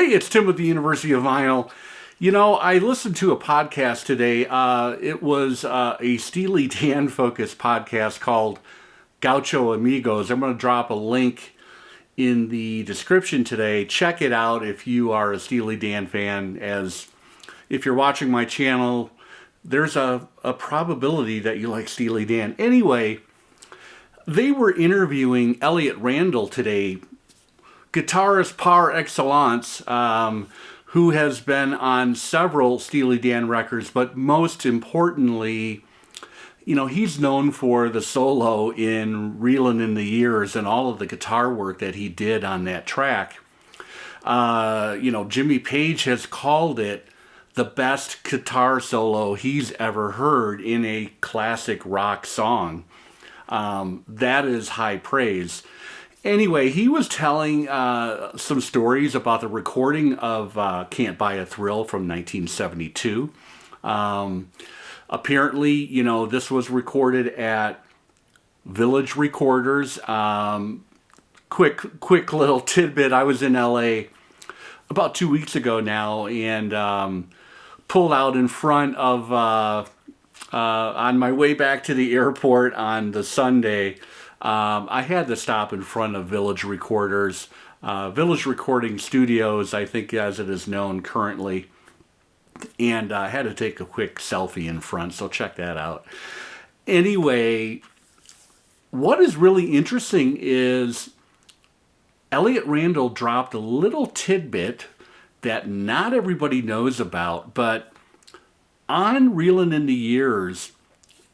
Hey, it's Tim with the University of Vinyl. You know, I listened to a podcast today. It was a Steely Dan focused podcast called Gaucho Amigos. I'm going to drop a link in the description today. Check it out if you are a Steely Dan fan. As if you're watching my channel, there's a probability that you like Steely Dan. Anyway, they were interviewing Elliot Randall today, guitarist par excellence, who has been on several Steely Dan records, but most importantly, you know, he's known for the solo in Reelin In The Years and all of the guitar work that he did on that track. You know, Jimmy Page has called it the best guitar solo he's ever heard in a classic rock song. That is high praise. Anyway, he was telling some stories about the recording of Can't Buy a Thrill from 1972. Apparently, you know, this was recorded at Village Recorders. Quick little tidbit, I was in LA about 2 weeks ago now and pulled out in front of, on my way back to the airport on the Sunday, I had to stop in front of Village Recorders, Village Recording Studios, I think as it is known currently, and I had to take a quick selfie in front, so check that out. Anyway, what is really interesting is Elliot Randall dropped a little tidbit that not everybody knows about, but on Reelin In The Years,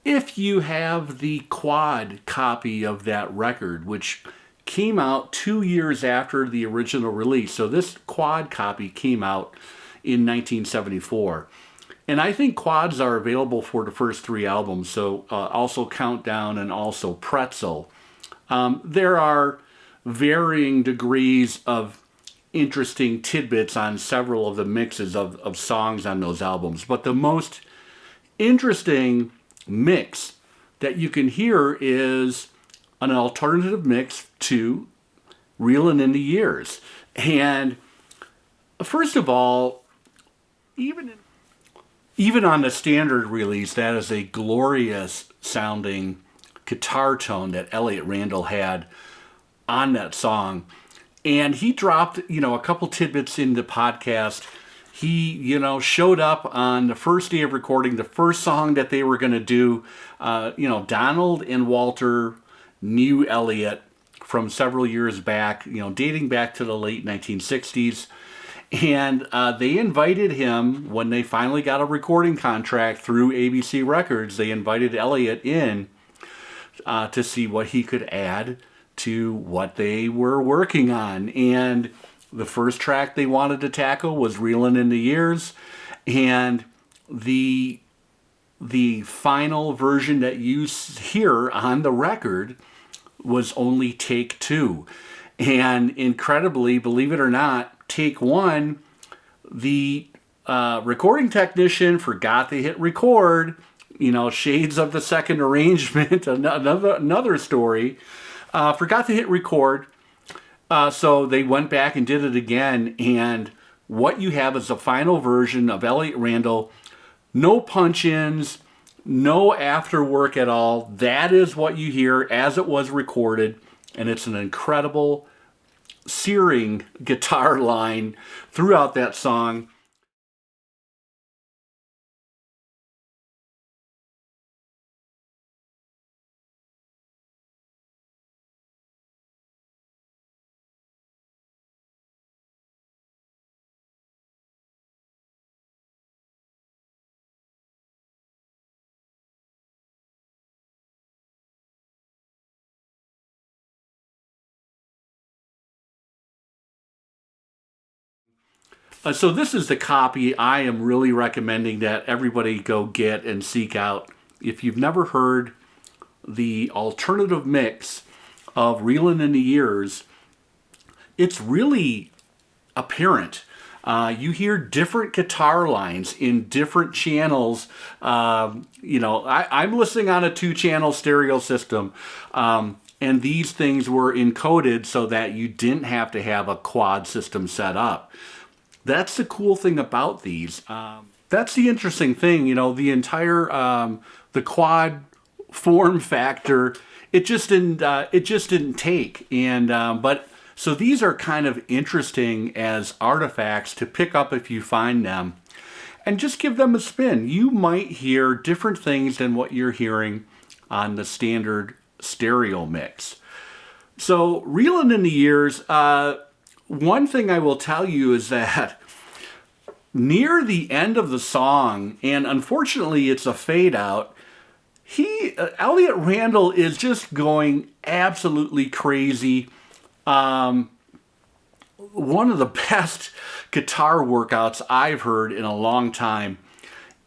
if you have the quad copy of that record, which came out 2 years after the original release, so this quad copy came out in 1974. And I think quads are available for the first three albums, so also Countdown and also Pretzel. There are varying degrees of interesting tidbits on several of the mixes of songs on those albums, but the most interesting mix that you can hear is an alternative mix to Reelin In The Years. And first of all, even on the standard release, that is a glorious sounding guitar tone that Elliot Randall had on that song. And he dropped, you know, a couple tidbits in the podcast. He, you know, showed up on the first day of recording, the first song that they were going to do. You know, Donald and Walter knew Elliot from several years back, you know, dating back to the late 1960s. And they invited him, when they finally got a recording contract through ABC Records, they invited Elliot in to see what he could add to what they were working on. And the first track they wanted to tackle was Reelin In The Years, and the final version that you hear on the record was only take two. And incredibly, believe it or not, take one, the recording technician forgot to hit record. You know, shades of the second arrangement, another story. Forgot to hit record. So they went back and did it again, and what you have is a final version of Elliot Randall. No punch-ins, no after work at all. That is what you hear as it was recorded, and it's an incredible, searing guitar line throughout that song. So this is the copy I am really recommending that everybody go get and seek out. If you've never heard the alternative mix of Reelin In The Years, it's really apparent. You hear different guitar lines in different channels. You know, I'm listening on a 2-channel stereo system. And these things were encoded so that you didn't have to have a quad system set up. That's the cool thing about these. That's the interesting thing, the entire the quad form factor. It just didn't take, and but so these are kind of interesting as artifacts to pick up if you find them, and just give them a spin. You might hear different things than what you're hearing on the standard stereo mix. So, Reelin In The Years, one thing I will tell you is that near the end of the song, and unfortunately it's a fade out, Elliot Randall is just going absolutely crazy. One of the best guitar workouts I've heard in a long time.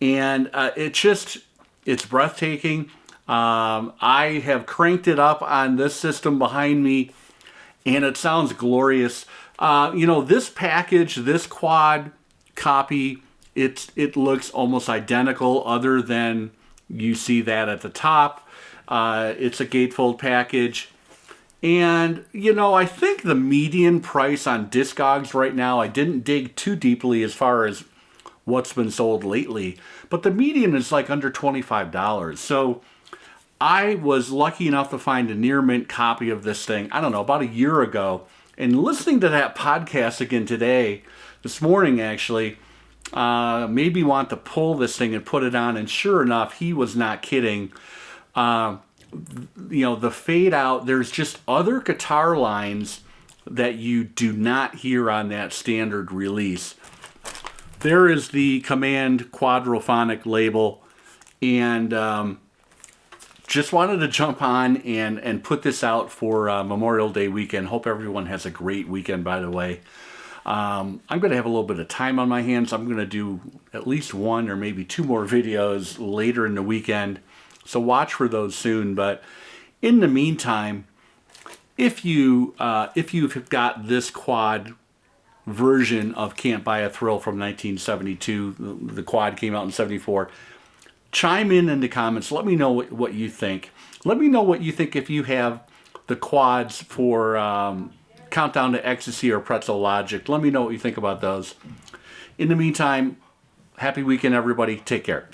And it's breathtaking. I have cranked it up on this system behind me, and it sounds glorious. This package, this quad copy, it looks almost identical, other than you see that at the top. It's a gatefold package. And, I think the median price on Discogs right now, I didn't dig too deeply as far as what's been sold lately, but the median is like under $25. So I was lucky enough to find a near mint copy of this thing, I don't know, about a year ago. And listening to that podcast again this morning actually, made me want to pull this thing and put it on. And sure enough, he was not kidding. The fade out, there's just other guitar lines that you do not hear on that standard release. There is the Command Quadrophonic label, and just wanted to jump on and put this out for Memorial Day weekend. Hope everyone has a great weekend, by the way. I'm going to have a little bit of time on my hands. I'm going to do at least one or maybe two more videos later in the weekend, so watch for those soon. But in the meantime, if you've got this quad version of Can't Buy a Thrill from 1972, the quad came out in 74, chime in the comments. Let me know what you think. Let me know what you think if you have the quads for Countdown to Ecstasy or Pretzel Logic. Let me know what you think about those. In the meantime, happy weekend, everybody. Take care.